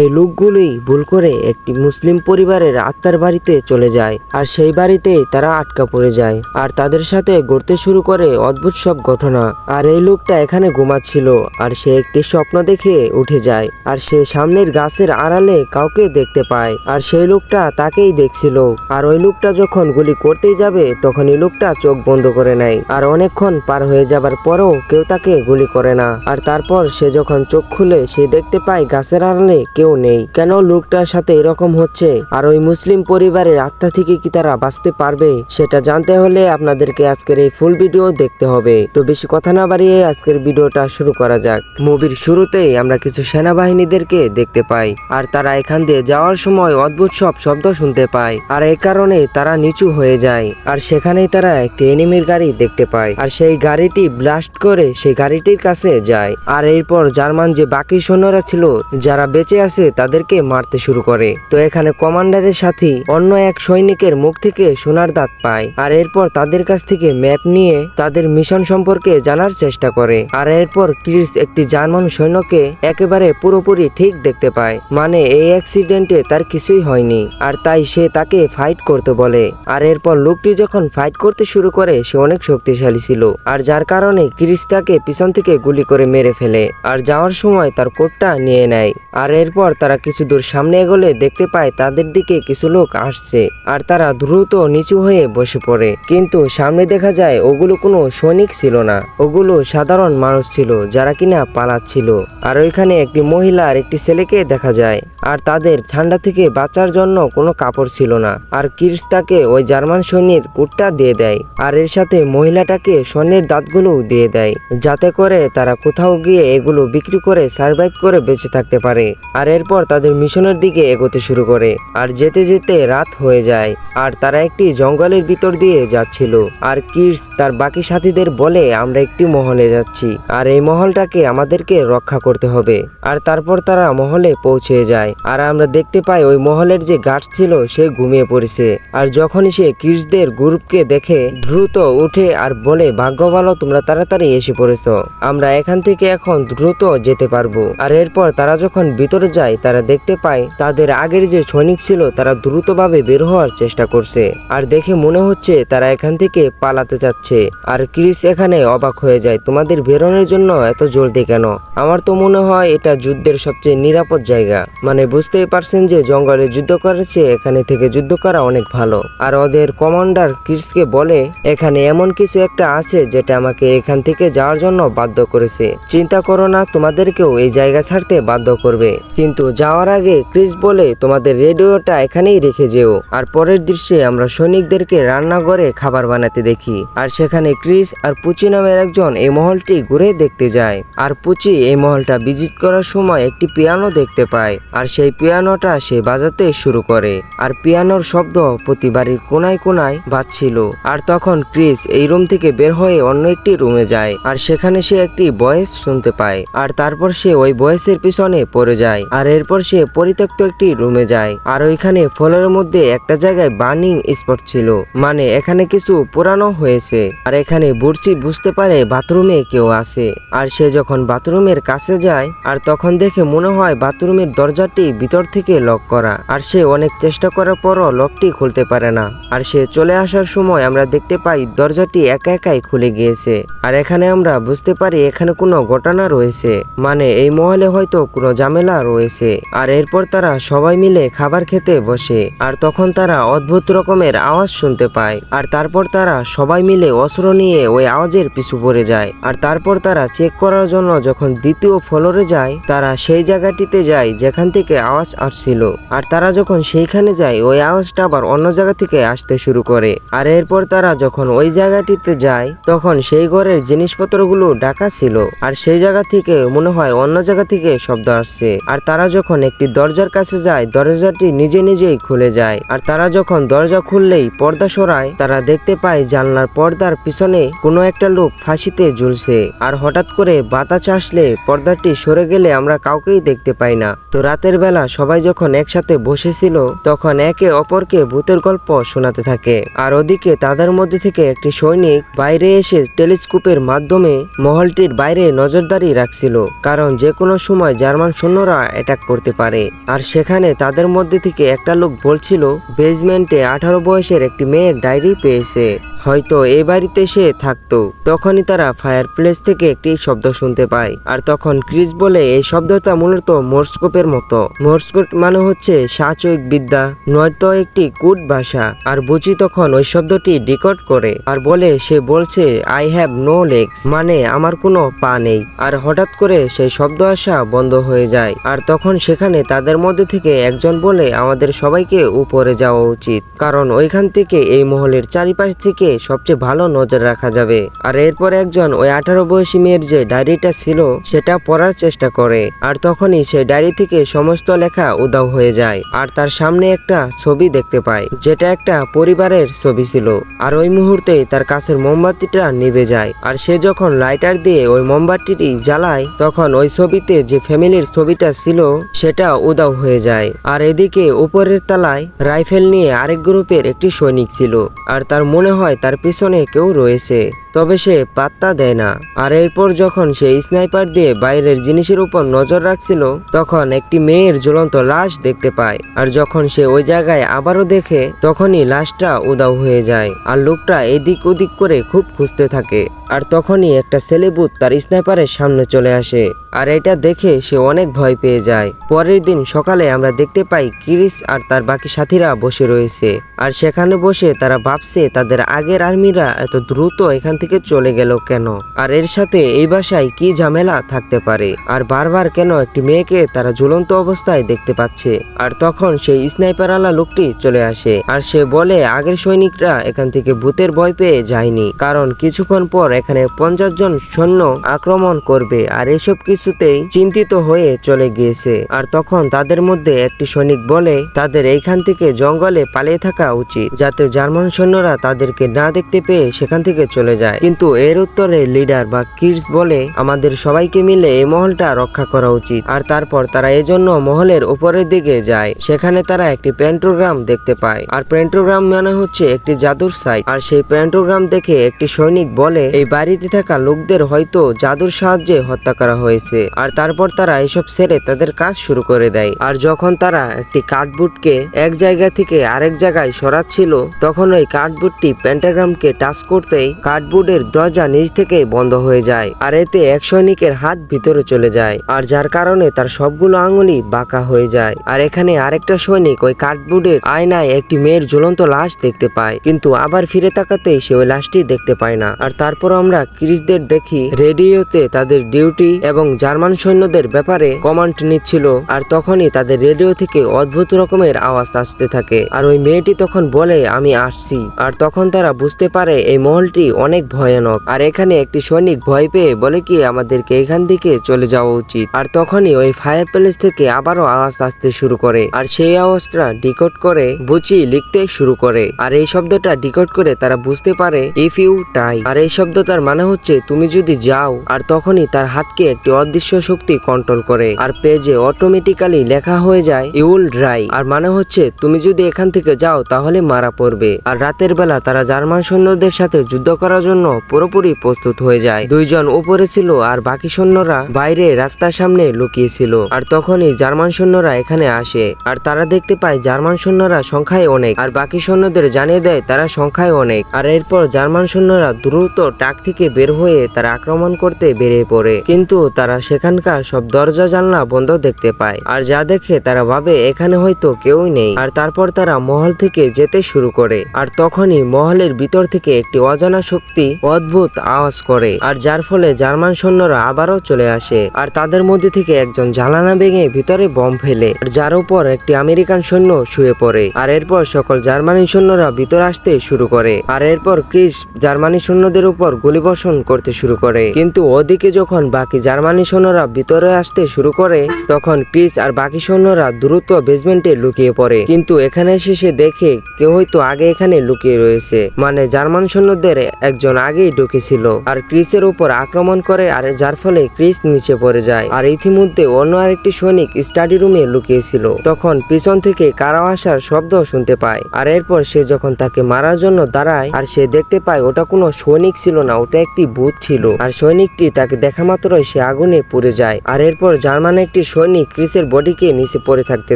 এই লোকগুলোই ভুল করে একটি মুসলিম পরিবারের আত্মার বাড়িতে চলে যায় আর সেই বাড়িতেই তারা আটকা পড়ে যায় আর তাদের সাথে ঘটতে শুরু করে অদ্ভুত সব ঘটনা। আর এই লোকটা এখানে ঘুমাচ্ছিল আর সে একটি স্বপ্ন দেখে উঠে যায় আর সে সামনের গাছের আড়ালে কাউকে দেখতে পায় আর সেই লোকটা তাকেই দেখছিল। আর ওই লোকটা যখন গুলি করতেই যাবে তখন এই লোকটা চোখ বন্ধ করে নেয় আর অনেকক্ষণ পার হয়ে যাবার পরেও কেউ তাকে গুলি করে না। আর তারপর সে যখন চোখ খুলে সে দেখতে পায় গাছের আড়ালে কেউ নেই। কেন লোকটার সাথে এরকম হচ্ছে আর ওই মুসলিম পরিবারের আত্মা থেকে কি তারা বাঁচতে পারবে সেটা জানতে হলে আপনাদেরকে আজকের এই ফুল ভিডিও দেখতে হবে। তো বেশি কথা না বাড়িয়ে আজকের ভিডিওটা শুরু করা যাক। মুভির শুরুতেই আমরা কিছু সেনাবাহিনীদেরকে দেখতে পাই আর তারা এখান দিয়ে যাওয়ার সময় অদ্ভুত সব শব্দ শুনতে পায় আর এই কারণে তারা নিচু হয়ে যায় আর সেখানেই তারা একটি এনিমির গাড়ি দেখতে পায় আর সেই গাড়িটি ব্লাস্ট করে সেই গাড়িটির কাছে যায়। আর এরপর জার্মান যে বাকি সৈন্যরা ছিল যারা বেঁচে আছে তাদেরকে মারতে শুরু করে। তো এখানে কমান্ডারের সাথে অন্য এক সৈনিকের মুখ থেকে সোনার দাঁত পায় আর এরপর তাদের কাছ থেকে ম্যাপ নিয়ে তাদের মিশন সম্পর্কে জানার চেষ্টা করে। আর এরপর ক্রিস একটি জার্মান সৈন্যকে একেবারে পুরোপুরি ঠিক দেখতে পায়, মানে এই অ্যাক্সিডেন্টে তার কিছুই হয়নি আর তাই সে তাকে ফাইট করতে বলে। আর এরপর লোকটি যখন ফাইট করতে শুরু করে সে অনেক শক্তিশালী ছিল আর যার কারণে ক্রিস তাকে পিছন থেকে গুলি করে মেরে ফেলে আর যাওয়ার সময় তার কোটটা নিয়ে নেয়। আর এরপর তারা কিছু দূর সামনে এগোলে দেখতে পায় তাদের দিকে কিছু লোক আসছে আর তারা দ্রুত নিচু হয়ে বসে পড়ে, কিন্তু সামনে দেখা যায় ওগুলো কোনো সৈনিক ছিল না, ওগুলো সাধারণ মানুষ ছিল যারা কিনা পালাচ্ছিল। আর ওইখানে একটি মহিলা আর একটি ছেলেকে দেখা যায় আর তাদের ঠান্ডা থেকে বাঁচার জন্য কোনো কাপড় ছিল না। আর ক্রিস তাকে ওই জার্মান সৈন্যের কোটটা দিয়ে দেয় আর এর সাথে মহিলাটাকে স্বর্ণের দাঁতগুলোও দিয়ে দেয় যাতে করে তারা কোথাও গিয়ে এগুলো বিক্রি করে সার্ভাইভ করে বেঁচে থাকতে পারে। আর এরপর তাদের মিশনের দিকে এগোতে শুরু করে আর যেতে যেতে রাত হয়ে যায় আর তারা একটি জঙ্গলের ভিতর দিয়ে যাচ্ছিল। আর ক্রিস তার বাকি সাথীদের বলে আমরা একটি মহলে যাচ্ছি আর এই মহলটাকে আমাদেরকে রক্ষা করতে হবে। আর তারপর তারা মহলে পৌঁছে যায় আর আমরা দেখতে পাই ওই মহলের যে গার্ড ছিল সে ঘুমিয়ে পড়েছে। আর যখনই সে ক্রিসদের গ্রুপকে দেখে দ্রুত উঠে আর বলে ভাগ্য ভালো তোমরা তাড়াতাড়ি এসে পড়েছ, আমরা এখান থেকে এখন দ্রুত যেতে পারবো। আর এরপর তারা যখন ভিতরে যায় তারা দেখতে পায় তাদের আগের যে সৈনিক ছিল তারা দ্রুতভাবে বের হওয়ার চেষ্টা করছে আর দেখে মনে হচ্ছে তারা এখান থেকে পালাতে চাচ্ছে। আর ক্রিস এখানে অবাক হয়ে যায়, তোমাদের বেরোনোর জন্য এত জলদি কেন? আমার তো মনে হয় এটা যুদ্ধের সবচেয়ে নিরাপদ জায়গা, মানে বুঝতেই পারছেন যে জঙ্গলে যুদ্ধ করেছে এখানে থেকে যুদ্ধ করা অনেক ভালো। আর ওদের কমান্ডার ক্রিসকে বলে এখানে এমন কিছু একটা আছে যেটা আমাকে এখান থেকে যাওয়ার জন্য বাধ্য করেছে, চিন্তা করো না তোমাদেরকেও এই জায়গা ছাড়তে বাধ্য করবে, কিন্তু যাওয়ার আগে ক্রিস বলে তোমাদের রেডিওটা এখানেই রেখে যেও। আর পরের দৃশ্যে আমরা সৈনিকদেরকে রান্নাঘরে খাবার বানাতে দেখি আর সেখানে ক্রিস আর পুচি নামের একজন এই মহলটি ঘুরে দেখতে যায়। আর পুচি এই মহলটা ভিজিট করার সময় একটি পিয়ানো দেখতে পায় আর সেই পিয়ানোটা সে বাজাতে শুরু করে আর পিয়ানোর শব্দ প্রতি বাড়ির কোনায় কোনায় বাজছিল। আর তখন ক্রিস এই রুম থেকে বের হয়ে অন্য একটি রুমে যায় আর সেখানে সে একটি ভয়েস শুনতে পায় আর তারপর সে ওই ভয়েসের পিছনে পড়ে যায়। আর এরপর সে পরিত্যক্ত একটি রুমে যায় আর ওইখানে ফলের মধ্যে একটা জায়গায় বার্নিং স্পট ছিল, মানে এখানে কিছু পুরানো হয়েছে। আর এখানে বুড়ছি বুঝতে পারে বাথরুমে কেউ আছে আর সে যখন বাথরুমের কাছে যায় আর তখন দেখে মনে হয় বাথরুমের দরজাটি ভিতর থেকে লক করা আর সে অনেক চেষ্টা করার পরও লকটি খুলতে পারে না। আর সে চলে আসার সময় আমরা দেখতে পাই দরজাটি একা একাই খুলে গিয়েছে আর এখানে আমরা বুঝতে পারি এখানে কোনো ঘটনা রয়েছে, মানে এই মহলে হয়তো কোনো ঝামেলা রয়েছে। আর এরপর তারা সবাই মিলে খাবার খেতে বসে আর তখন তারা অদ্ভুত রকমের আওয়াজ শুনতে পায় আর তারপর তারা সবাই মিলে অস্ত্র নিয়ে ওই আওয়াজের পিছু পড়ে যায়। আর তারপর তারা চেক করার জন্য যখন দ্বিতীয় ফ্লোরে যায় তারা সেই জায়গাটিতে যায় যেখান থেকে আওয়াজ আসছিল আর তারা যখন সেইখানে যায় ওই আওয়াজটা আবার অন্য জায়গা থেকে আসতে শুরু করে। আর এরপর তারা যখন ওই জায়গাটিতে যায় তখন সেই ঘরের জিনিসপত্রগুলো ঢাকা ছিল আর সেই জায়গা থেকে মনে হয় অন্য জায়গা থেকে শব্দ আসছে। আর তারা যখন একটি দরজার কাছে যায় দরজাটি নিজে নিজেই খুলে যায় আর তারা যখন দরজা খুললেই পর্দা সরায় তারা দেখতে পায় জানলার পর্দার পিছনে কোনো একটা লোক ফাঁসিতে ঝুলছে। আর হঠাৎ করে বাতাস আসলে পর্দাটি সরে গেলে আমরা কাউকেই দেখতে পাই না। তো রাতের রাতের বেলা সবাই যখন একসাথে বসেছিল তখন একে অপরকে ভূতের গল্প শোনাতে থাকে। আর ওদিকে তাদের মধ্যে থেকে একটি সৈনিক বাইরে এসে টেলিস্কোপের মাধ্যমে মহলটির বাইরে নজরদারি রাখছিল, কারণ যে কোনো সময় জার্মান সৈন্যরা অ্যাটাক করতে পারে। আর সেখানে তাদের মধ্যে থেকে একটা লোক বলছিল বেজমেন্টে 18 বয়সের একটি মেয়ের ডায়েরি পেয়েছে, হয়তো এই বাড়িতে সে থাকতো। তখনই তারা ফায়ার প্লেস থেকে একটি শব্দ শুনতে পায়। আর তখন ক্রিস বলে এই শব্দটা মূলত মোর্সকোপের মতো। মোর্সকোপ মানে হচ্ছে সাচয়িক বিদ্যা, নয়তো একটি কুড ভাষা। আর বুচি তখন ওই শব্দটি ডিকোড করে আর বলে সে বলছে আই হ্যাভ নো লেগস, মানে আমার কোনো পা নেই। আর হঠাৎ করে সেই শব্দ আসা বন্ধ হয়ে যায়। আর তখন সেখানে তাদের মধ্যে থেকে একজন বলে আমাদের সবাইকে উপরে যাওয়া উচিত, কারণ ওইখান থেকে এই মহলের চারিপাশ থেকে সবচেয়ে ভালো নজর রাখা যাবে। আর এরপর একজন ওই 18 বয়সী মেয়ের যে ডায়েরিটা ছিল সেটা পড়ার চেষ্টা করে। আর তখনই সেই ডায়েরি থেকে সমস্ত লেখা উধাও হয়ে যায়। আর তার সামনে একটা ছবি দেখতে পায়, যেটা একটা পরিবারের ছবি ছিল। আর ওই মুহূর্তে তার কাছের মোমবাতিটা নিভে যায়। আর সে যখন লাইটার দিয়ে ওই মোমবাতিটি জ্বালায় তখন ওই ছবিতে যে ফ্যামিলির ছবিটা ছিল সেটা উধাও হয়ে যায়। আর এদিকে উপরের তলায় রাইফেল নিয়ে আরেক গ্রুপের একটি সৈনিক ছিল। আর তার মনে হয় তার পিছনে কেউ রয়েছে, তবে সে পাত্তা দেয় না। আর এরপর যখন সে স্নাইপার দিয়ে বাইরের জিনিসের উপর নজর রাখছিল তখন একটি মেয়ের ঝুলন্ত লাশ দেখতে পায়। আর যখন সে ওই জায়গায় আবারও দেখে তখনই লাশটা উধাও হয়ে যায়। আর লোকটা এদিক ওদিক করে খুব খুঁজতে থাকে। আর তখনই একটা ছেলেবুত তার স্নাইপারের সামনে চলে আসে। আর এটা দেখে সে অনেক ভয় পেয়ে যায়। পরের দিন সকালে আমরা দেখতে পাই ক্রিস আর তার বাকি সাথীরা বসে রয়েছে। আর সেখানে বসে তারা ভাবছে তাদের আগের আর্মিরা এত দ্রুত এখান থেকে চলে গেল কেন, আর এর সাথে এই বাসায় কি ঝামেলা থাকতে পারে, আর বারবার কেন একটি মেয়েকে তারা ঝুলন্ত অবস্থায় দেখতে পাচ্ছে। আর তখন সেই স্নাইপার আলা লোকটি চলে আসে। আর সে বলে আগের সৈনিকরা এখান থেকে ভূতের ভয় পেয়ে যায়নি, কারণ কিছুক্ষণ পর এখানে 50 জন সৈন্য আক্রমণ করবে, আর এসব কিছুতেই চিন্তিত হয়ে চলে গিয়েছে। আর তখন তাদের মধ্যে একটি সৈনিক বলে তাদের এইখান থেকে জঙ্গলে পালিয়ে থাকা উচিত, যাতে জার্মান সৈন্যরা তাদেরকে না দেখতে পেয়ে সেখান থেকে চলে যায়। কিন্তু এর উত্তরে লিডার বা কিডস বলে আমাদের সবাইকে মিলে এই মহলটা রক্ষা করা উচিত। আর তারপর তারা এজন্য মহলের উপরের দিকে যায়। সেখানে তারা একটি পেন্টোগ্রাম দেখতে পায়। আর পেন্টোগ্রাম মানে হচ্ছে একটি জাদুর সাইট। আর সেই পেন্টোগ্রাম দেখে একটি সৈনিক বলে এই বাড়িতে থাকা লোকদের হয়তো জাদুর সাহায্যে হত্যা করা হয়েছে। আর তারপর তারা এসব ছেড়ে তাদের কাজ শুরু করে দেয়। আর যখন তারা একটি কার্ডবোর্ডকে এক জায়গা থেকে আরেক জায়গায় সরাচ্ছিল তখন ওই কার্ডবোর্ডটি পেন্টাগ্রামকে টাচ করতেই কার্ডবোর্ডের দরজা নিজ থেকে বন্ধ হয়ে যায়। আর এতে এক সৈনিকের হাত ভিতরে চলে যায়, আর যার কারণে তার সবগুলো আঙুলি বাঁকা হয়ে যায়। আর এখানে আরেকটা সৈনিক ওই কার্ডবোর্ডের আয়নায় একটি মেয়ের ঝুলন্ত লাশ দেখতে পায়, কিন্তু আবার ফিরে তাকাতেই সে ওই লাশটি দেখতে পায় না। আর তারপর আমরা ক্রিসদের দেখি রেডিওতে তাদের ডিউটি এবং জার্মান সৈন্যদের ব্যাপারে কমান্ড নিচ্ছিল। আর তখনই তাদের রেডিও থেকে অদ্ভুত রকমের আওয়াজ আসতে থাকে। আর ওই মেয়েটি তখন বলে আমি আসছি। আর তখন তারা বুঝতে পারে এই মহলটি অনেক ভয়ানক। আর এখানে একটি সৈনিক ভয় পেয়ে বলে কি আমাদেরকে এখান থেকে চলে যাওয়া উচিত। আর তখনই ওই ফায়ার প্লেস থেকে আবারও আওয়াজ আসতে শুরু করে। আর সেই আওয়াজটা ডিকোড করে বুচি লিখতে শুরু করে। আর এই শব্দটা ডিকোড করে তারা বুঝতে পারে ইফ ইউ টাই। আর এই শব্দটার মানে হচ্ছে তুমি যদি যাও। আর তখনই তার হাতকে একটি অদৃশ্য শক্তি কন্ট্রোল করে। আর পেজে অটোমেটিক্যালি লেখা হয়ে যায় ইউল ড্রাই। আর মানে হচ্ছে তুমি যদি এখান থেকে যাও তাহলে মারা পড়বে। আর রাতের বেলা তারা জার্মান সৈন্যদের সাথে যুদ্ধ করার জন্য পুরোপুরি প্রস্তুত হয়ে যায়। দুইজন উপরে ছিল আর বাকি সৈন্যরা বাইরে রাস্তার সামনে লুকিয়েছিল। আর তখনই জার্মান সৈন্যরা এখানে আসে। আর তারা দেখতে পায় জার্মান সৈন্যরা সংখ্যায় অনেক, আর বাকি সৈন্যদের জানিয়ে দেয় তারা সংখ্যায় অনেক। আর এরপর জার্মান সৈন্যরা দ্রুত টাক থেকে বের হয়ে তারা আক্রমণ করতে বেরিয়ে পড়ে, কিন্তু তারা সেখানকার সব দরজা জানলা বন্ধ দেখতে পায়। আর যা দেখে তারা ভাবে এখানে হয়তো কেউই নেই। আর তারপর তারা মহল থেকে যেতে শুরু করে। আর তখনই মহলের ভিতর থেকে একটি অজানা শক্তি অদ্ভুত আওয়াজ করে, আর যার ফলে জার্মান সৈন্যরা আবারও চলে আসে। আর তাদের মধ্যে থেকে একজন জানালা ভেঙে ভিতরে বম ফেলে, যার উপর একটি আমেরিকান সৈন্য শুয়ে পড়ে। আর এরপর সকল জার্মানি সৈন্যরা ভিতরে আসতে শুরু করে। আর এরপর ক্রিস জার্মানি সৈন্যদের উপর গুলিবর্ষণ করতে শুরু করে। কিন্তু ওদিকে যখন বাকি জার্মানি সৈন্যরা ভিতরে আসতে শুরু করে তখন ক্রিস আর বাকি সৈন্যরা দ্রুত বেসমেন্টে লুকিয়ে পড়ে। কিন্তু এখানে এসে সে দেখে কেউ হয়তো আগে এখানে লুকিয়ে রয়েছে, মানে জার্মান সৈন্যদের একজন কিছুক্ষণ আগেই ঢুকেছিল আর ক্রিসের উপর আক্রমণ করে, আর যার ফলে ক্রিস নিচে পড়ে যায়। আর ইতিমধ্যে অন্য আরেকটি সৈনিক স্টাডি রুমে লুকিয়েছিল। তখন পিছন থেকে কারো আসার শব্দ শুনতে পায়, আর এরপর সে যখন তাকে মারার জন্য দাঁড়ায়, আর সে দেখতে পায় ওটা কোনো সৈনিক ছিল না, ওটা একটি ভূত ছিল। আর সৈনিকটি তাকে দেখা মাত্রই সে আগুনে পুড়ে যায়। আর এরপর জার্মান একটি সৈনিক ক্রিসের বডিকে নিচে পড়ে থাকতে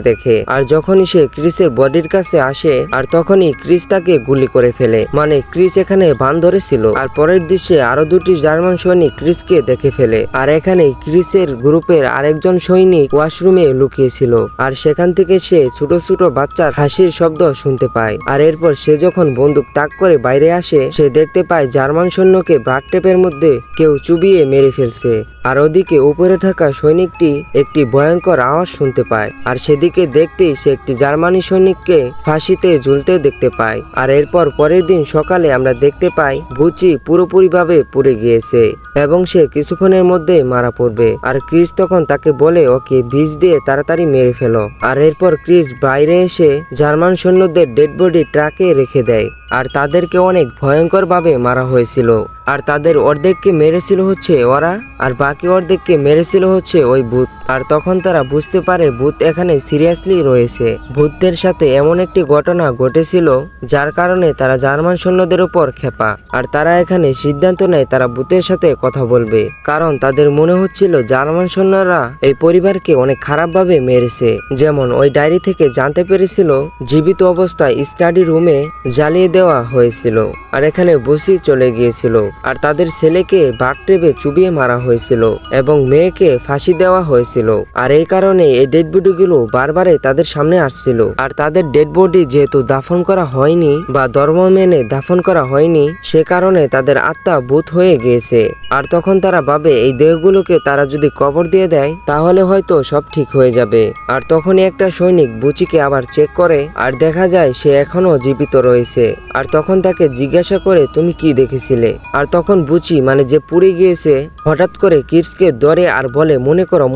দেখে, আর যখনই সে ক্রিসের বডির কাছে আসে, আর তখনই ক্রিস তাকে গুলি করে ফেলে। মানে ক্রিস এখানে বান ধরেছিল। আর পরের দৃশ্যে আরো দুটি জার্মান সৈনিক ক্রিসকে দেখে ফেলে। আর এখানে ক্রিসের গ্রুপের আরেকজন সৈনিক ওয়াশরুমে লুকিয়েছিল, আর সেখান থেকে সে ছোট ছোট বাচ্চার হাসির শব্দ শুনতে পায়। আর এরপর সে যখন বন্দুক তাক করে বাইরে আসে, সে দেখতে পায় জার্মান সৈন্যকে ব্লাড টেপের মধ্যে কেউ চুবিয়ে মেরে ফেলছে। আর ওদিকে উপরে থাকা সৈনিকটি একটি ভয়ঙ্কর আওয়াজ শুনতে পায়, আর সেদিকে দেখতেই সে একটি জার্মানি সৈনিককে ফাঁসিতে ঝুলতে দেখতে পায়। আর এরপর পরের দিন সকালে আমরা দেখতে পাই বুচি পুরোপুরিভাবে পুড়ে গিয়েছে এবং সে কিছুক্ষণের মধ্যে মারা পড়বে। আর ক্রিস তখন তাকে বলে ওকে বিষ দিয়ে তাড়াতাড়ি মেরে ফেলো। আর এরপর ক্রিস বাইরে এসে জার্মান সৈন্যদের ডেড বডি ট্রাকে রেখে দেয়। আর তাদেরকে অনেক ভয়ঙ্কর ভাবে মারা হয়েছিল। আর তাদের অর্ধেককে মেরেছিল হচ্ছে ওরা, আর বাকি অর্ধেককে মেরেছিল হচ্ছে ওই ভূত। আর তখন তারা বুঝতে পারে ভূত এখানে সিরিয়াসলি রয়েছে। ভূতদের সাথে এমন একটি ঘটনা ঘটেছিল যার কারণে তারা জার্মান সৈন্যদের উপর ক্ষেপা। আর তারা এখানে সিদ্ধান্ত নেয় তারা ভূতের সাথে কথা বলবে, কারণ তাদের মনে হচ্ছিল জার্মান সৈন্যরা এই পরিবারকে অনেক খারাপ ভাবে মেরেছে। যেমন ওই ডায়েরি থেকে জানতে পেরেছিল জীবিত অবস্থায় স্টাডি রুমে জ্বালিয়ে দেওয়া হয়েছিল, আর এখানে বসি চলে গিয়েছিল, আর তাদের ছেলেকে বাথটবে চুবিয়ে মারা হয়েছিল এবং মেয়েকে ফাঁসি দেওয়া হয়েছিল। আর এই কারণে এই ডেড বডিগুলো বারবারই তাদের সামনে আসছিল। আর তাদের ডেড বডি যেহেতু দাফন করা হয়নি বা ধর্ম মেনে দাফন করা হয়নি, সে কারণে তাদের আত্মা ভূত হয়ে গিয়েছে। আর তখন তারা ভাবে এই দেহগুলোকে তারা যদি কবর দিয়ে দেয় তাহলে হয়তো সব ঠিক হয়ে যাবে। আর তখনই একটা সৈনিক বুচিকে আবার চেক করে, আর দেখা যায় সে এখনো জীবিত রয়েছে। আর তখন তাকে জিজ্ঞাসা করে তুমি কি দেখেছিলে। আর তখন বুচি মানে যে পুড়ে গিয়েছে হঠাৎ করে কিডসকে ধরে আর বলে মনে করো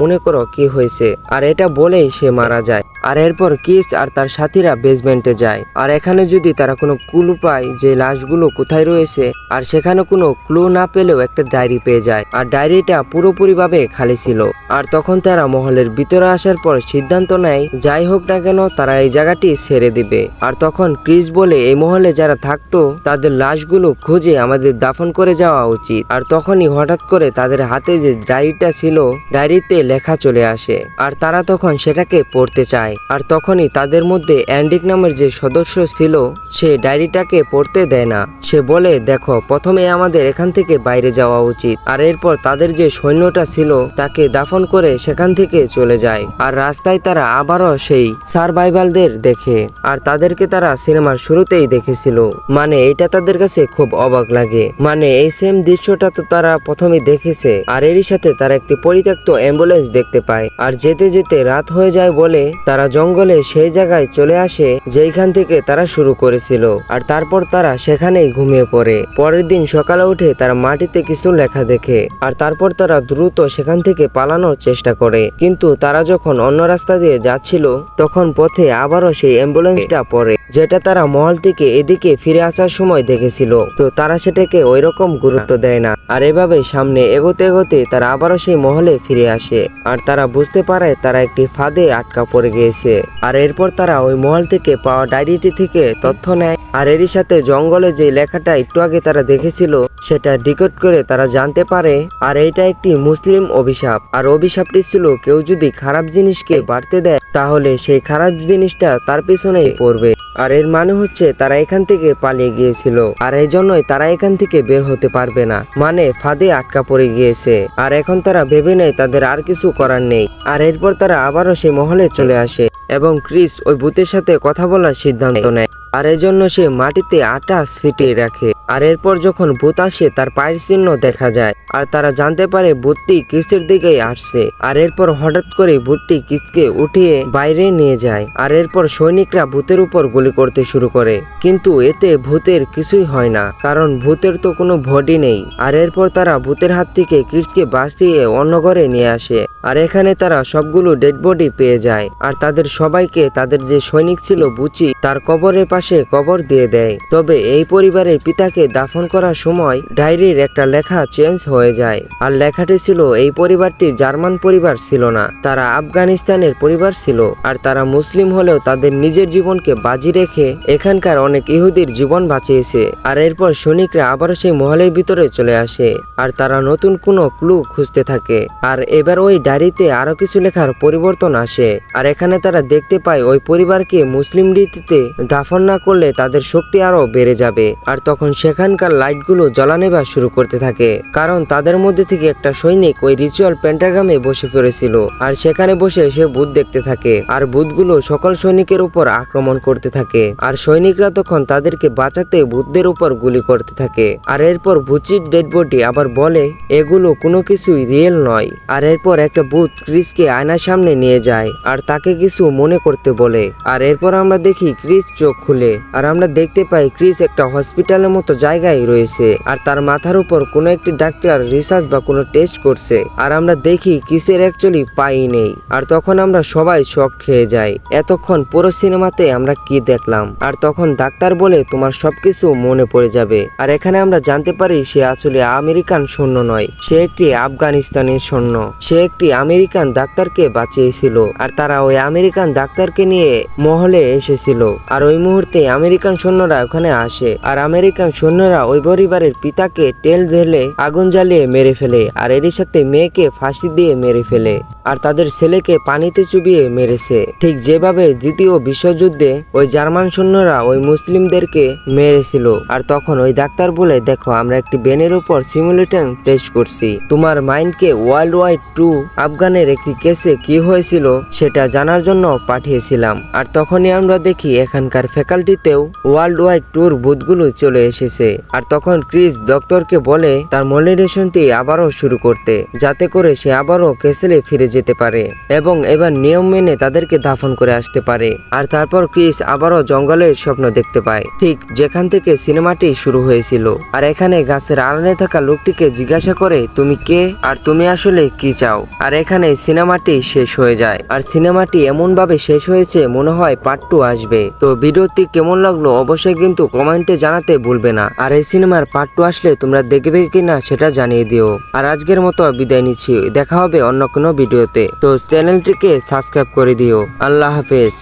কি হয়েছে। আর এটা বলেই সে মারা যায়। আর এরপর কিডস আর তার সাথীরা বেসমেন্টে যায়। আর এখানে যদি তারা কোনো ক্লু পায় যে লাশগুলো কোথায় রয়েছে, আর সেখানে কোনো ক্লু না পেলেও একটা ডায়েরি পেয়ে যায়। আর ডায়েরিটা পুরোপুরিভাবে খালি ছিল। আর তখন তারা মহলের ভিতরে আসার পর সিদ্ধান্ত নেয় যাই হোক না কেন তারা এই জায়গাটি ছেড়ে দিবে। আর তখন ক্রিস বলে এই মহলে যারা থাকতো তাদের লাশগুলো খুঁজে আমাদের দাফন করে যাওয়া উচিত। আর তখনই হঠাৎ করে তাদের হাতে যে ডায়েরিটা ছিল ডায়েরিতে লেখা চলে আসে, আর তারা তখন সেটাকে পড়তে চায়। আর তখনই তাদের মধ্যে অ্যান্ডিক নামের যে সদস্য ছিল সে ডায়েরিটাকে পড়তে দেয় না। সে বলে দেখো প্রথমে আমাদের এখান থেকে বাইরে যাওয়া উচিত। আর এরপর তাদের যে সৈন্যটা ছিল তাকে দাফন করে সেখান থেকে চলে যায়। আর রাস্তায় তারা আবারও সেই সারভাইভালদের দেখে, আর তাদেরকে তারা সিনেমার শুরুতেই দেখেছিল। মানে এটা তাদের কাছে খুব অবাক লাগে। মানে এই সেম দৃশ্যটা তো তারা প্রথমে দেখেছে। আর এরই সাথে তারা একটি পরিত্যক্ত অ্যাম্বুলেন্স দেখতে পায়। আর যেতে যেতে রাত হয়ে যায় বলে তারা জঙ্গলে সেই জায়গায় চলে আসে যেখান থেকে তারা শুরু করেছিল। আর তারপর তারা সেখানেই ঘুমিয়ে পড়ে। পরের দিন সকালে উঠে তারা মাটিতে কিছু লেখা দেখে, আর তারপর তারা দ্রুত সেখান থেকে পালানোর চেষ্টা করে। কিন্তু তারা যখন অন্য রাস্তা দিয়ে যাচ্ছিল তখন পথে আবারও সেই অ্যাম্বুলেন্সটা পড়ে, যেটা তারা মহল থেকে এদিকে ফিরে আসার সময় দেখেছিল। তো তারা সেটাকে ওই রকম গুরুত্ব দেয় না। আর এভাবে সামনে এগোতে এগোতে তারা আবারও সেই মহলে ফিরে আসে। আর তারা বুঝতে পারে তারা একটি ফাঁদে আটকা পড়ে গিয়েছে। আর এরপর তারা ওই মহল থেকে পাওয়া ডায়েরিটি থেকে তথ্য নেয়। আর এরই সাথে জঙ্গলে যে লেখাটা একটু আগে তারা দেখেছিল সেটা ডিকোড করে তারা জানতে পারে আর এইটা একটি মুসলিম অভিশাপ। আর অভিশাপটি ছিল কেউ যদি খারাপ জিনিসকে বাড়তে দেয় তাহলে সেই খারাপ জিনিসটা তার পিছনেই পড়বে। আর এর মানে হচ্ছে তারা এখান থেকে পালিয়ে গিয়েছিল, আর এই জন্যই তারা এখান থেকে বের হতে পারবে না, মানে ফাঁদে আটকা পড়ে গিয়েছে। আর এখন তারা ভেবে নেয় তাদের আর কিছু করার নেই। আর এরপর তারা আবারও সেই মহলে চলে আসে এবং ক্রিস ওই ভূতের সাথে কথা বলার সিদ্ধান্ত নেয়। আর এজন্য সে মাটিতে আটা ছিটিয়ে রাখে। আর এরপর যখন ভূত আসে তার পায়ের চিহ্ন দেখা যায়, আর তারা জানতে পারে ভূতটি কিসের দিকেই আসছে। আর এরপর হঠাৎ করে ভূতটি কিসকে উঠিয়ে বাইরে নিয়ে যায়। আর এরপর সৈনিকরা ভূতের উপর গুলি করতে শুরু করে, কিন্তু এতে ভূতের কিছুই হয় না, কারণ ভূতের তো কোনো বডি নেই। আর এরপর তারা ভূতের হাত থেকে কিসকে বাঁচিয়ে অন্য ঘরে নিয়ে আসে। আর এখানে তারা সবগুলো ডেড বডি পেয়ে যায়। আর তাদের সবাইকে তাদের যে সৈনিক ছিল বুচি তার কবরের পাশে কবর দিয়ে দেয়। তবে এই পরিবারের পিতা তাকে দাফন করার সময় ডায়েরির একটা লেখা চেঞ্জ হয়ে যায়। আর লেখাটি ছিল, এই পরিবারটি জার্মান পরিবার ছিল না, তারা আফগানিস্তানের পরিবার ছিল। আর তারা মুসলিম হলেও তাদের নিজের জীবনকে বাজি রেখে এখানকার অনেক ইহুদির জীবন বাঁচিয়েছে। আর এরপর সৈনিকরা আবারও সেই মহলের ভিতরে চলে আসে আর তারা নতুন কোনো ক্লু খুঁজতে থাকে। আর এবার ওই ডায়েরিতে আরো কিছু লেখার পরিবর্তন আসে। আর এখানে তারা দেখতে পায় ওই পরিবারকে মুসলিম রীতিতে দাফন না করলে তাদের শক্তি আরো বেড়ে যাবে। আর তখন সেখানকার লাইটগুলো জ্বলানেবা শুরু করতে থাকে, কারণ তাদের মধ্যে থেকে একটা সৈনিক ওই রিচুয়াল পেন্টাগ্রামে বসে পড়েছিল। আর সেখানে বসে সে ভূত দেখতে থাকে আর ভূতগুলো সকল সৈনিকের উপর আক্রমণ করতে থাকে। আর সৈনিকরা তখন তাদেরকে বাঁচাতে ভূতদের উপর গুলি করতে থাকে। আর এরপর ভূচির ডেড বডি আবার বলে এগুলো কোনো কিছুই রিয়েল নয়। আর এরপর একটা ভূত ক্রিসকে আয়নার সামনে নিয়ে যায় আর তাকে কিছু মনে করতে বলে। আর এরপর আমরা দেখি ক্রিস চোখ খুলে আর আমরা দেখতে পাই ক্রিস একটা হসপিটালের মতো জায়গায় রয়েছে আর তার মাথার উপর কোনো একটি ডাক্তার রিসার্চ বা কোনো টেস্ট করছে। আর আমরা দেখি ক্রিসের অ্যাকচুয়ালি পাই নেই। আর তখন আমরা সবাই শক খেয়ে যাই, এতক্ষণ পুরো সিনেমাতে আমরা কি দেখলাম। আর তখন ডাক্তার বলে তোমার সবকিছু মনে পড়ে যাবে। আর এখানে আমরা জানতে পারি সে আসলে আমেরিকান সৈন্য নয়, সে একটি আফগানিস্তানের সৈন্য। সে একটি আমেরিকান ডাক্তারকে বাঁচিয়েছিল আর তারা ওই আমেরিকান ডাক্তারকে নিয়ে মহলে এসেছিল। আর ওই মুহূর্তে আমেরিকান সৈন্যরা ওখানে আসে আর আমেরিকান সৈন্যরা ওই পরিবারের পিতাকে তেল ঢেলে আগুন জ্বালিয়ে মেরে ফেলে আর এর সাথে মেয়েকে ফাঁসি দিয়ে মেরে ফেলে আর তাদের ছেলেকে পানিতে চুবিয়ে মেরেছে, ঠিক যেভাবে দ্বিতীয় বিশ্বযুদ্ধে ওই জার্মান সৈন্যরা ওই মুসলিমদেরকে মেরেছিল। আর তখন ওই ডাক্তার বলে দেখো আমরা একটি ব্রেনের উপর সিমুলেটর টেস্ট করছি, তোমার মাইন্ডকে ওয়ার্ল্ড ওয়াইড 2 আফগানের একটি কেসে কি হয়েছিল সেটা জানার জন্য পাঠিয়েছিলাম। আর তখনই আমরা দেখি এখানকার ফ্যাকাল্টিতেও ওয়ার্ল্ড ওয়াইড 2 ভূতগুলো চলে এসেছে। আর তখন ক্রিস ডক্টরকে বলে তার মলিনেশনটি আবারও শুরু করতে, যাতে করে সে আবারও কেসেলে ফিরে যেতে পারে এবং এবার নিয়ম মেনে তাদেরকে দাফন করে আসতে পারে। আর তারপর ক্রিস আবারও জঙ্গলের স্বপ্ন দেখতে পায়, ঠিক যেখান থেকে সিনেমাটি শুরু হয়েছিল। আর এখানে গাছের আড়ালে থাকা লোকটিকে জিজ্ঞাসা করে তুমি কে আর তুমি আসলে কি চাও। আর এখানে সিনেমাটি শেষ হয়ে যায়। আর সিনেমাটি এমন ভাবে শেষ হয়েছে মনে হয় পার্ট 2 আসবে। তো ভিডিওটি কেমন লাগলো অবশ্যই কিন্তু কমেন্টে জানাতে ভুলবে না। আর এই সিনেমার পার্ট 2 আসলে তোমরা দেখবে কিনা সেটা জানিয়ে দিও। আর আজকের মতো বিদায় নিচ্ছি, দেখা হবে অন্য কোনো ভিডিওতে। তো চ্যানেলটিকে সাবস্ক্রাইব করে দিও। আল্লাহ হাফেজ।